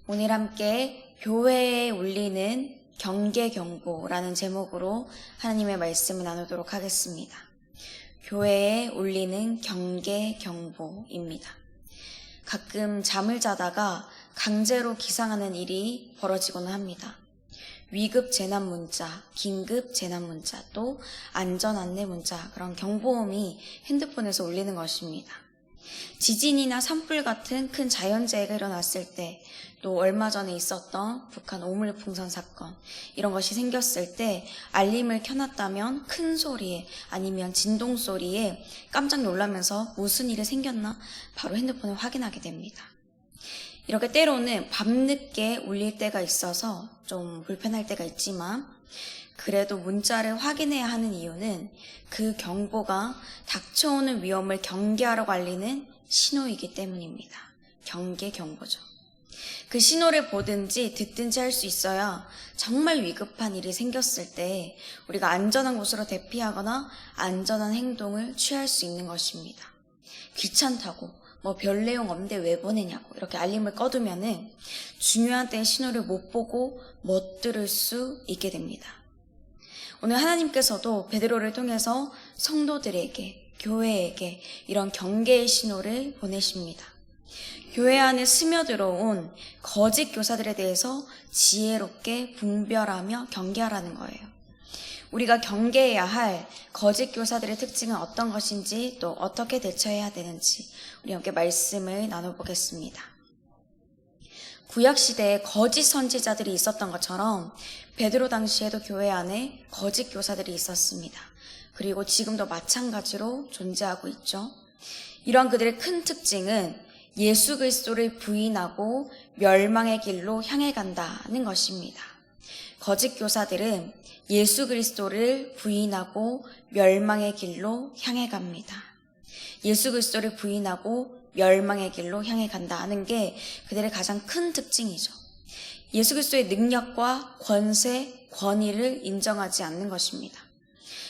오늘 함께 교회에 울리는 경계경보라는 제목으로 하나님의 말씀을 나누도록 하겠습니다. 교회에 울리는 경계경보입니다. 가끔 잠을 자다가 강제로 기상하는 일이 벌어지곤 합니다. 위급 재난 문자, 긴급 재난 문자, 또 안전 안내 문자, 그런 경보음이 핸드폰에서 울리는 것입니다. 지진이나 산불 같은 큰 자연재해가 일어났을 때, 또 얼마 전에 있었던 북한 오물풍선 사건, 이런 것이 생겼을 때 알림을 켜놨다면 큰 소리에 아니면 진동 소리에 깜짝 놀라면서 무슨 일이 생겼나 바로 핸드폰을 확인하게 됩니다. 이렇게 때로는 밤늦게 울릴 때가 있어서 좀 불편할 때가 있지만, 그래도 문자를 확인해야 하는 이유는 그 경보가 닥쳐오는 위험을 경계하라고 알리는 신호이기 때문입니다. 경계경보죠. 그 신호를 보든지 듣든지 할 수 있어야 정말 위급한 일이 생겼을 때 우리가 안전한 곳으로 대피하거나 안전한 행동을 취할 수 있는 것입니다. 귀찮다고 별 내용 없는데 왜 보내냐고 이렇게 알림을 꺼두면은 중요한 때의 신호를 못 보고 못 들을 수 있게 됩니다. 오늘 하나님께서도 베드로를 통해서 성도들에게, 교회에게 이런 경계의 신호를 보내십니다. 교회 안에 스며들어온 거짓 교사들에 대해서 지혜롭게 분별하며 경계하라는 거예요. 우리가 경계해야 할 거짓 교사들의 특징은 어떤 것인지, 또 어떻게 대처해야 되는지 우리 함께 말씀을 나눠보겠습니다. 구약시대에 거짓 선지자들이 있었던 것처럼 베드로 당시에도 교회 안에 거짓 교사들이 있었습니다. 그리고 지금도 마찬가지로 존재하고 있죠. 이러한 그들의 큰 특징은 예수 그리스도를 부인하고 멸망의 길로 향해 간다는 것입니다. 거짓 교사들은 예수 그리스도를 부인하고 멸망의 길로 향해 갑니다. 예수 그리스도를 부인하고 멸망의 길로 향해 간다는 게 그들의 가장 큰 특징이죠. 예수 그리스도의 능력과 권세, 권위를 인정하지 않는 것입니다.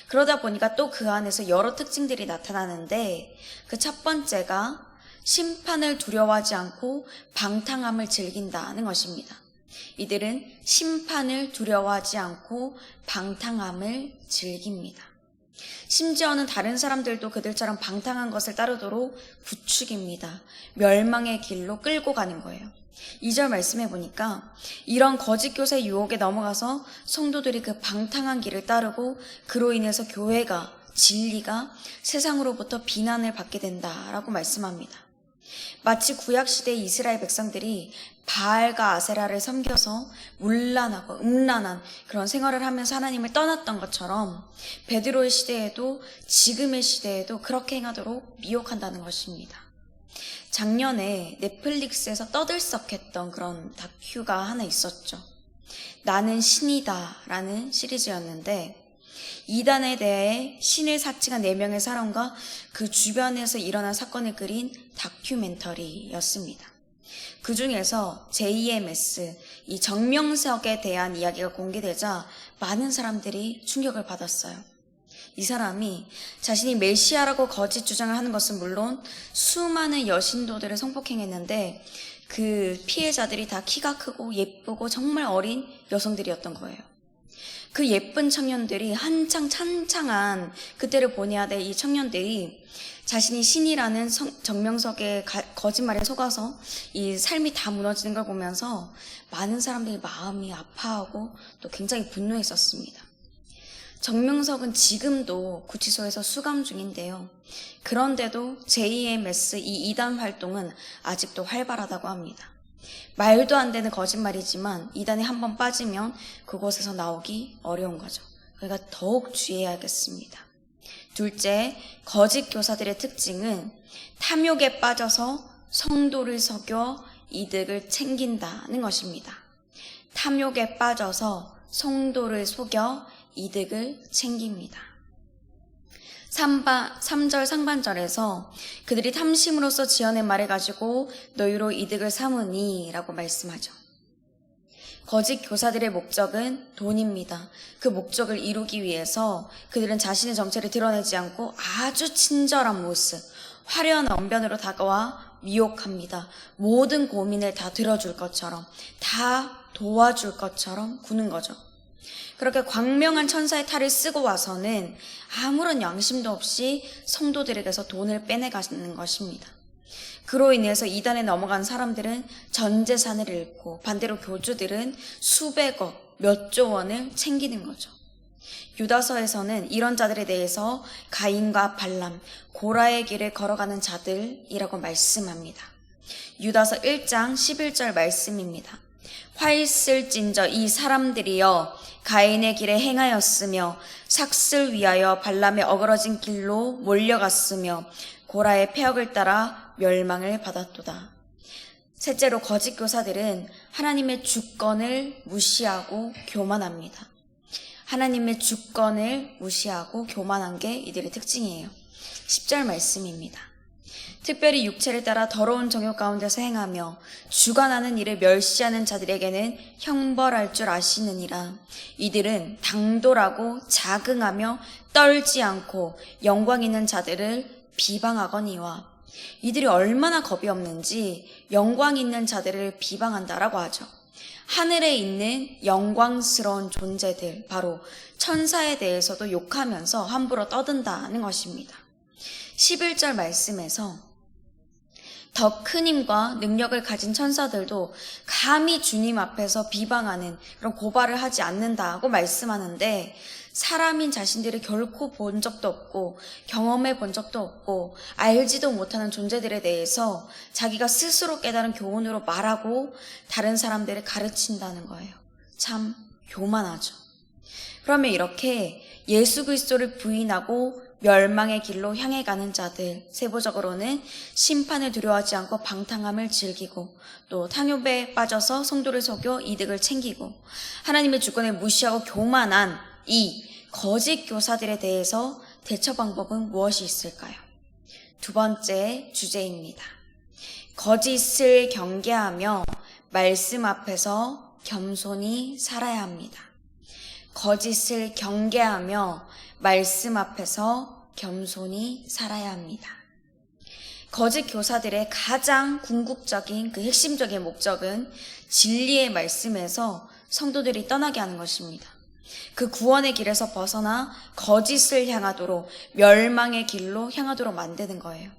그러다 보니까 또 그 안에서 여러 특징들이 나타나는데, 그 첫 번째가 심판을 두려워하지 않고 방탕함을 즐긴다는 것입니다. 이들은 심판을 두려워하지 않고 방탕함을 즐깁니다. 심지어는 다른 사람들도 그들처럼 방탕한 것을 따르도록 부추깁니다. 멸망의 길로 끌고 가는 거예요. 2절 말씀해 보니까 이런 거짓 교사의 유혹에 넘어가서 성도들이 그 방탕한 길을 따르고 그로 인해서 교회가, 진리가 세상으로부터 비난을 받게 된다라고 말씀합니다. 마치 구약시대의 이스라엘 백성들이 바알과 아세라를 섬겨서 문란하고 음란한 그런 생활을 하면서 하나님을 떠났던 것처럼 베드로의 시대에도, 지금의 시대에도 그렇게 행하도록 미혹한다는 것입니다. 작년에 넷플릭스에서 떠들썩했던 그런 다큐가 하나 있었죠. 나는 신이다 라는 시리즈였는데, 이단에 대해 신을 사칭한 4명의 사람과 그 주변에서 일어난 사건을 그린 다큐멘터리였습니다. 그 중에서 JMS, 이 정명석에 대한 이야기가 공개되자 많은 사람들이 충격을 받았어요. 이 사람이 자신이 메시아라고 거짓 주장을 하는 것은 물론 수많은 여신도들을 성폭행했는데, 그 피해자들이 다 키가 크고 예쁘고 정말 어린 여성들이었던 거예요. 그 예쁜 청년들이 한창 찬창한 그때를 보내야 될 이 청년들이 자신이 신이라는 정명석의 거짓말에 속아서 이 삶이 다 무너지는 걸 보면서 많은 사람들이 마음이 아파하고 또 굉장히 분노했었습니다. 정명석은 지금도 구치소에서 수감 중인데요. 그런데도 JMS 이 이단 활동은 아직도 활발하다고 합니다. 말도 안 되는 거짓말이지만 이단에 한번 빠지면 그곳에서 나오기 어려운 거죠. 그러니까 더욱 주의해야겠습니다. 둘째, 거짓 교사들의 특징은 탐욕에 빠져서 성도를 속여 이득을 챙긴다는 것입니다. 탐욕에 빠져서 성도를 속여 이득을 챙깁니다. 3절 상반절에서 그들이 탐심으로써 지어낸 말을 가지고 너희로 이득을 삼으니 라고 말씀하죠. 거짓 교사들의 목적은 돈입니다. 그 목적을 이루기 위해서 그들은 자신의 정체를 드러내지 않고 아주 친절한 모습, 화려한 언변으로 다가와 미혹합니다. 모든 고민을 다 들어줄 것처럼, 다 도와줄 것처럼 구는 거죠. 그렇게 광명한 천사의 탈을 쓰고 와서는 아무런 양심도 없이 성도들에게서 돈을 빼내가는 것입니다. 그로 인해서 이단에 넘어간 사람들은 전 재산을 잃고 반대로 교주들은 수백억, 몇 조 원을 챙기는 거죠. 유다서에서는 이런 자들에 대해서 가인과 발람, 고라의 길을 걸어가는 자들이라고 말씀합니다. 유다서 1장 11절 말씀입니다. 화있을진저 이 사람들이여 가인의 길에 행하였으며 삭슬 위하여 발람의 어그러진 길로 몰려갔으며 고라의 패역을 따라 멸망을 받았도다. 셋째로 거짓 교사들은 하나님의 주권을 무시하고 교만합니다. 하나님의 주권을 무시하고 교만한 게 이들의 특징이에요. 10절 말씀입니다. 특별히 육체를 따라 더러운 정욕 가운데서 행하며 주관하는 일을 멸시하는 자들에게는 형벌할 줄 아시느니라. 이들은 당돌하고 자긍하며 떨지 않고 영광 있는 자들을 비방하거니와. 이들이 얼마나 겁이 없는지 영광 있는 자들을 비방한다라고 하죠. 하늘에 있는 영광스러운 존재들, 바로 천사에 대해서도 욕하면서 함부로 떠든다는 것입니다. 11절 말씀에서 더 큰 힘과 능력을 가진 천사들도 감히 주님 앞에서 비방하는 그런 고발을 하지 않는다고 말씀하는데, 사람인 자신들이 결코 본 적도 없고 경험해 본 적도 없고 알지도 못하는 존재들에 대해서 자기가 스스로 깨달은 교훈으로 말하고 다른 사람들을 가르친다는 거예요. 참 교만하죠. 그러면 이렇게 예수 그리스도를 부인하고 멸망의 길로 향해 가는 자들, 세부적으로는 심판을 두려워하지 않고 방탕함을 즐기고 또 탕욕에 빠져서 성도를 속여 이득을 챙기고 하나님의 주권을 무시하고 교만한 이 거짓 교사들에 대해서 대처 방법은 무엇이 있을까요? 두 번째 주제입니다. 거짓을 경계하며 말씀 앞에서 겸손히 살아야 합니다. 거짓을 경계하며 말씀 앞에서 겸손히 살아야 합니다. 거짓 교사들의 가장 궁극적인 그 핵심적인 목적은 진리의 말씀에서 성도들이 떠나게 하는 것입니다. 그 구원의 길에서 벗어나 거짓을 향하도록, 멸망의 길로 향하도록 만드는 거예요.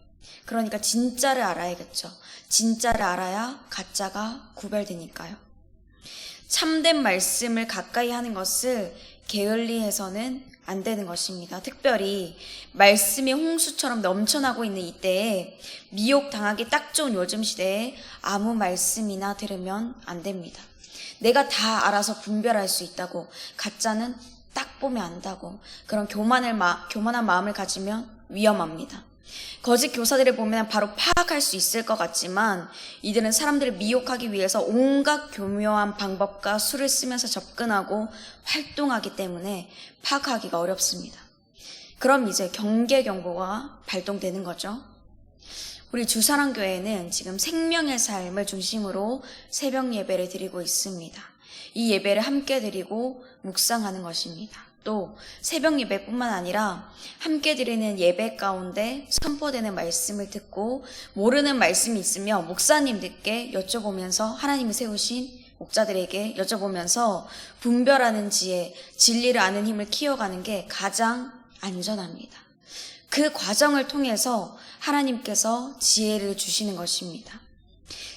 그러니까 진짜를 알아야겠죠. 진짜를 알아야 가짜가 구별되니까요. 참된 말씀을 가까이 하는 것을 게을리해서는 안 되는 것입니다. 특별히 말씀이 홍수처럼 넘쳐나고 있는 이때에 미혹당하기 딱 좋은 요즘 시대에 아무 말씀이나 들으면 안 됩니다. 내가 다 알아서 분별할 수 있다고, 가짜는 딱 보면 안다고, 그런 교만한 마음을 가지면 위험합니다. 거짓 교사들을 보면 바로 파악할 수 있을 것 같지만 이들은 사람들을 미혹하기 위해서 온갖 교묘한 방법과 수를 쓰면서 접근하고 활동하기 때문에 파악하기가 어렵습니다. 그럼 이제 경계 경보가 발동되는 거죠. 우리 주사랑교회는 지금 생명의 삶을 중심으로 새벽 예배를 드리고 있습니다. 이 예배를 함께 드리고 묵상하는 것입니다. 또 새벽 예배뿐만 아니라 함께 드리는 예배 가운데 선포되는 말씀을 듣고 모르는 말씀이 있으면 목사님들께 여쭤보면서, 하나님이 세우신 목자들에게 여쭤보면서 분별하는 지혜, 진리를 아는 힘을 키워가는 게 가장 안전합니다. 그 과정을 통해서 하나님께서 지혜를 주시는 것입니다.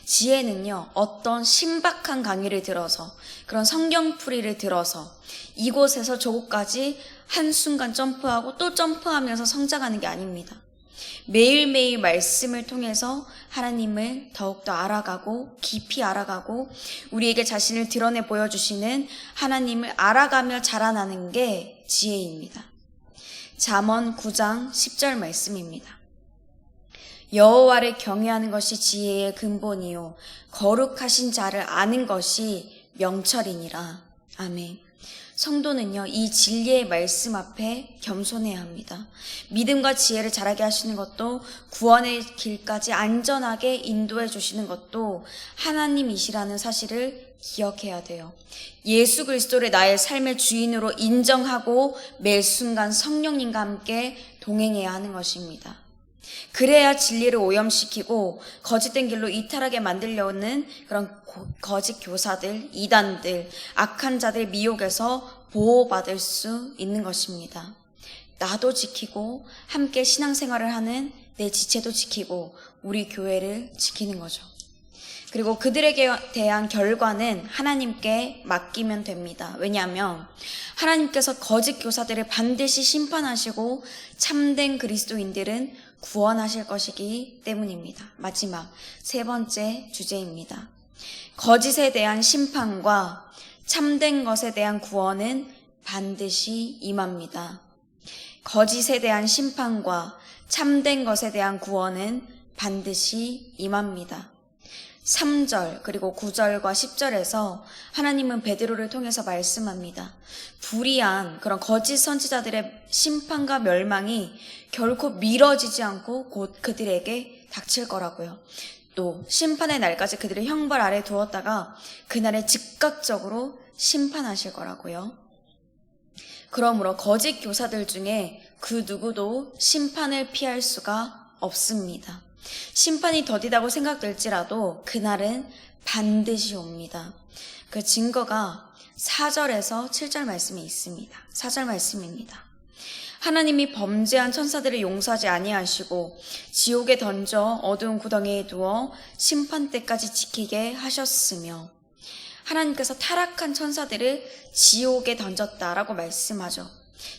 지혜는요, 어떤 신박한 강의를 들어서, 그런 성경풀이를 들어서 이곳에서 저곳까지 한순간 점프하고 또 점프하면서 성장하는 게 아닙니다. 매일매일 말씀을 통해서 하나님을 더욱더 알아가고 깊이 알아가고 우리에게 자신을 드러내 보여주시는 하나님을 알아가며 자라나는 게 지혜입니다. 잠언 9장 10절 말씀입니다. 여호와를 경외하는 것이 지혜의 근본이요 거룩하신 자를 아는 것이 명철이니라. 아멘. 성도는요, 이 진리의 말씀 앞에 겸손해야 합니다. 믿음과 지혜를 자라게 하시는 것도, 구원의 길까지 안전하게 인도해 주시는 것도 하나님이시라는 사실을 기억해야 돼요. 예수 그리스도를 나의 삶의 주인으로 인정하고 매 순간 성령님과 함께 동행해야 하는 것입니다. 그래야 진리를 오염시키고 거짓된 길로 이탈하게 만들려는 그런 거짓 교사들, 이단들, 악한 자들 미혹에서 보호받을 수 있는 것입니다. 나도 지키고 함께 신앙생활을 하는 내 지체도 지키고 우리 교회를 지키는 거죠. 그리고 그들에게 대한 결과는 하나님께 맡기면 됩니다. 왜냐하면 하나님께서 거짓 교사들을 반드시 심판하시고 참된 그리스도인들은 구원하실 것이기 때문입니다. 마지막 세 번째 주제입니다. 거짓에 대한 심판과 참된 것에 대한 구원은 반드시 임합니다. 거짓에 대한 심판과 참된 것에 대한 구원은 반드시 임합니다. 3절 그리고 9절과 10절에서 하나님은 베드로를 통해서 말씀합니다. 불의한 그런 거짓 선지자들의 심판과 멸망이 결코 미뤄지지 않고 곧 그들에게 닥칠 거라고요. 또 심판의 날까지 그들을 형벌 아래 두었다가 그날에 즉각적으로 심판하실 거라고요. 그러므로 거짓 교사들 중에 그 누구도 심판을 피할 수가 없습니다. 심판이 더디다고 생각될지라도 그날은 반드시 옵니다. 그 증거가 4절에서 7절 말씀이 있습니다. 4절 말씀입니다. 하나님이 범죄한 천사들을 용서하지 아니하시고 지옥에 던져 어두운 구덩이에 두어 심판 때까지 지키게 하셨으며, 하나님께서 타락한 천사들을 지옥에 던졌다라고 말씀하죠.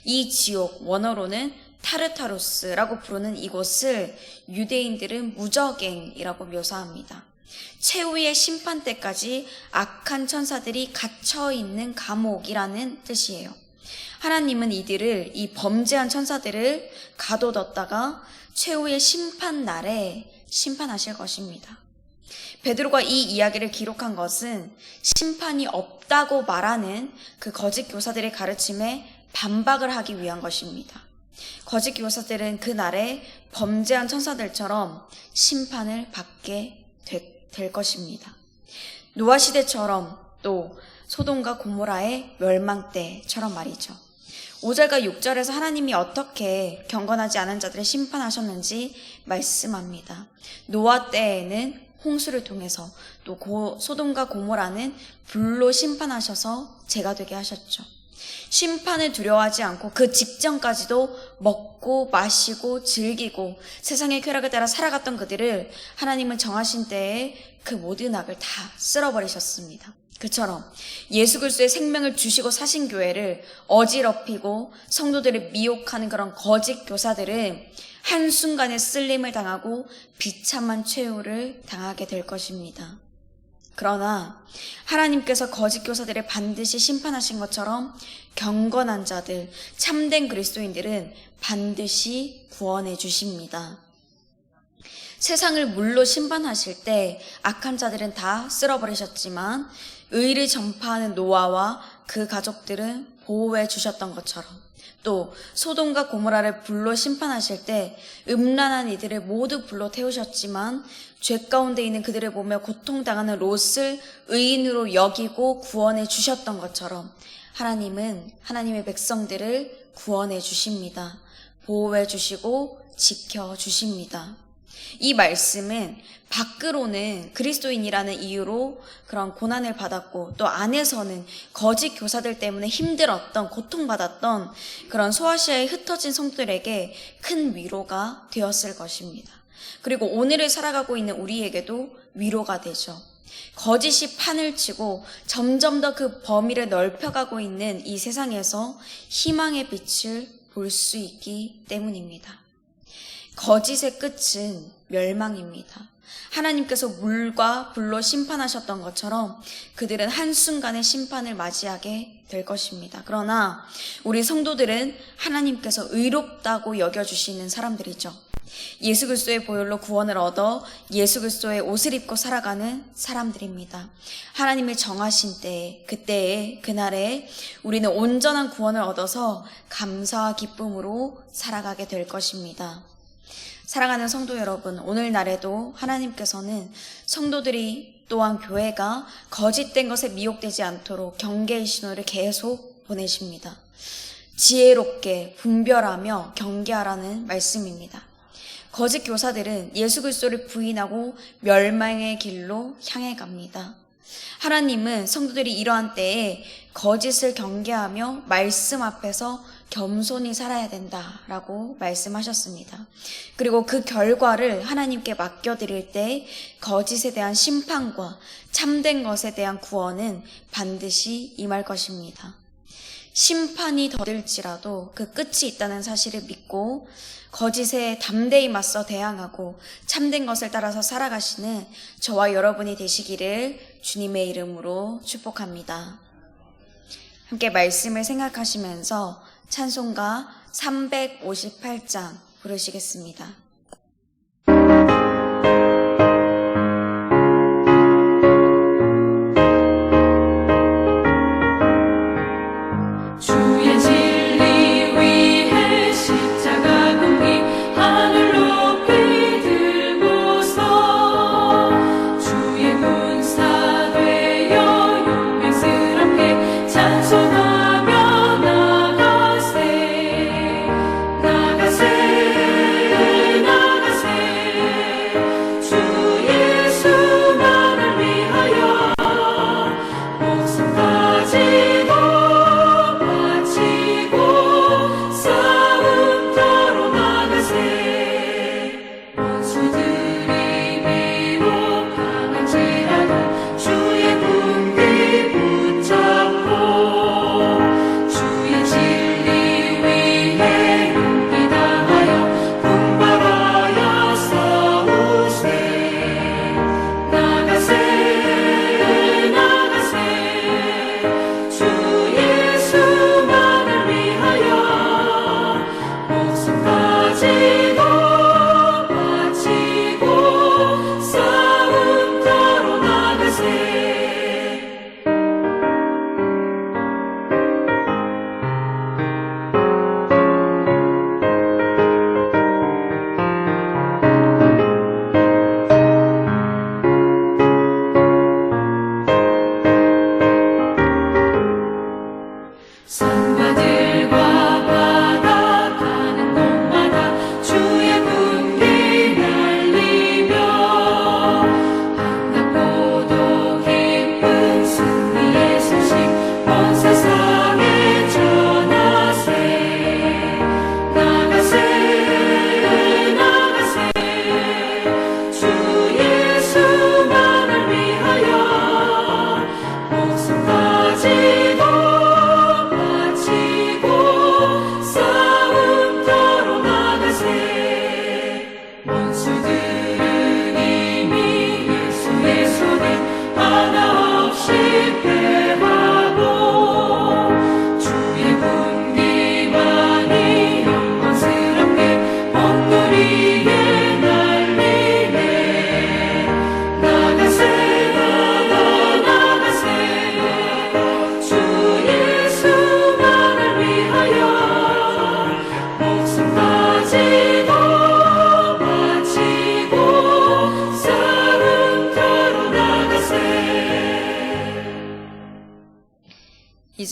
이 지옥, 원어로는 타르타로스라고 부르는 이곳을 유대인들은 무저갱이라고 묘사합니다. 최후의 심판 때까지 악한 천사들이 갇혀있는 감옥이라는 뜻이에요. 하나님은 이들을, 이 범죄한 천사들을 가둬뒀다가 최후의 심판 날에 심판하실 것입니다. 베드로가 이 이야기를 기록한 것은 심판이 없다고 말하는 그 거짓 교사들의 가르침에 반박을 하기 위한 것입니다. 거짓 교사들은 그날에 범죄한 천사들처럼 심판을 받게 될 것입니다. 노아 시대처럼 또 소돔과 고모라의 멸망 때처럼 말이죠. 5절과 6절에서 하나님이 어떻게 경건하지 않은 자들을 심판하셨는지 말씀합니다. 노아 때에는 홍수를 통해서, 또 소돔과 고모라는 불로 심판하셔서 죄가 되게 하셨죠. 심판을 두려워하지 않고 그 직전까지도 먹고 마시고 즐기고 세상의 쾌락에 따라 살아갔던 그들을 하나님은 정하신 때에 그 모든 악을 다 쓸어버리셨습니다. 그처럼 예수 그리스도의 생명을 주시고 사신 교회를 어지럽히고 성도들을 미혹하는 그런 거짓 교사들은 한순간에 쓸림을 당하고 비참한 최후를 당하게 될 것입니다. 그러나 하나님께서 거짓 교사들을 반드시 심판하신 것처럼 경건한 자들, 참된 그리스도인들은 반드시 구원해 주십니다. 세상을 물로 심판하실 때 악한 자들은 다 쓸어버리셨지만 의를 전파하는 노아와 그 가족들은 보호해 주셨던 것처럼, 또 소돔과 고모라를 불로 심판하실 때 음란한 이들을 모두 불로 태우셨지만 죄 가운데 있는 그들을 보며 고통당하는 롯을 의인으로 여기고 구원해 주셨던 것처럼 하나님은 하나님의 백성들을 구원해 주십니다. 보호해 주시고 지켜 주십니다. 이 말씀은 밖으로는 그리스도인이라는 이유로 그런 고난을 받았고, 또 안에서는 거짓 교사들 때문에 힘들었던, 고통받았던 그런 소아시아에 흩어진 성도들에게 큰 위로가 되었을 것입니다. 그리고 오늘을 살아가고 있는 우리에게도 위로가 되죠. 거짓이 판을 치고 점점 더 그 범위를 넓혀가고 있는 이 세상에서 희망의 빛을 볼 수 있기 때문입니다. 거짓의 끝은 멸망입니다. 하나님께서 물과 불로 심판하셨던 것처럼 그들은 한순간에 심판을 맞이하게 될 것입니다. 그러나 우리 성도들은 하나님께서 의롭다고 여겨주시는 사람들이죠. 예수 그리스도의 보혈로 구원을 얻어 예수 그리스도의 옷을 입고 살아가는 사람들입니다. 하나님이 정하신 때에, 그때에, 그날에 우리는 온전한 구원을 얻어서 감사와 기쁨으로 살아가게 될 것입니다. 사랑하는 성도 여러분, 오늘날에도 하나님께서는 성도들이, 또한 교회가 거짓된 것에 미혹되지 않도록 경계의 신호를 계속 보내십니다. 지혜롭게 분별하며 경계하라는 말씀입니다. 거짓 교사들은 예수 그리스도를 부인하고 멸망의 길로 향해 갑니다. 하나님은 성도들이 이러한 때에 거짓을 경계하며 말씀 앞에서 겸손히 살아야 된다라고 말씀하셨습니다. 그리고 그 결과를 하나님께 맡겨드릴 때 거짓에 대한 심판과 참된 것에 대한 구원은 반드시 임할 것입니다. 심판이 더딜지라도 그 끝이 있다는 사실을 믿고 거짓에 담대히 맞서 대항하고 참된 것을 따라서 살아가시는 저와 여러분이 되시기를 주님의 이름으로 축복합니다. 함께 말씀을 생각하시면서 찬송가 358장 부르시겠습니다.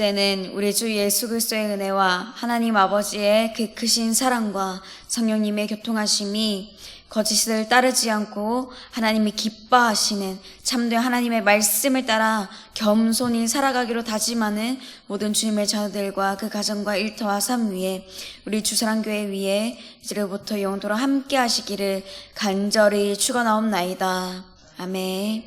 이제는 우리 주 예수 그리스도의 은혜와 하나님 아버지의 그 크신 사랑과 성령님의 교통하심이 거짓을 따르지 않고 하나님이 기뻐하시는 참된 하나님의 말씀을 따라 겸손히 살아가기로 다짐하는 모든 주님의 자녀들과 그 가정과 일터와 삶 위에 우리 주사랑교회 위에 이제로부터 영원토록 함께 하시기를 간절히 축원하옵나이다. 아멘.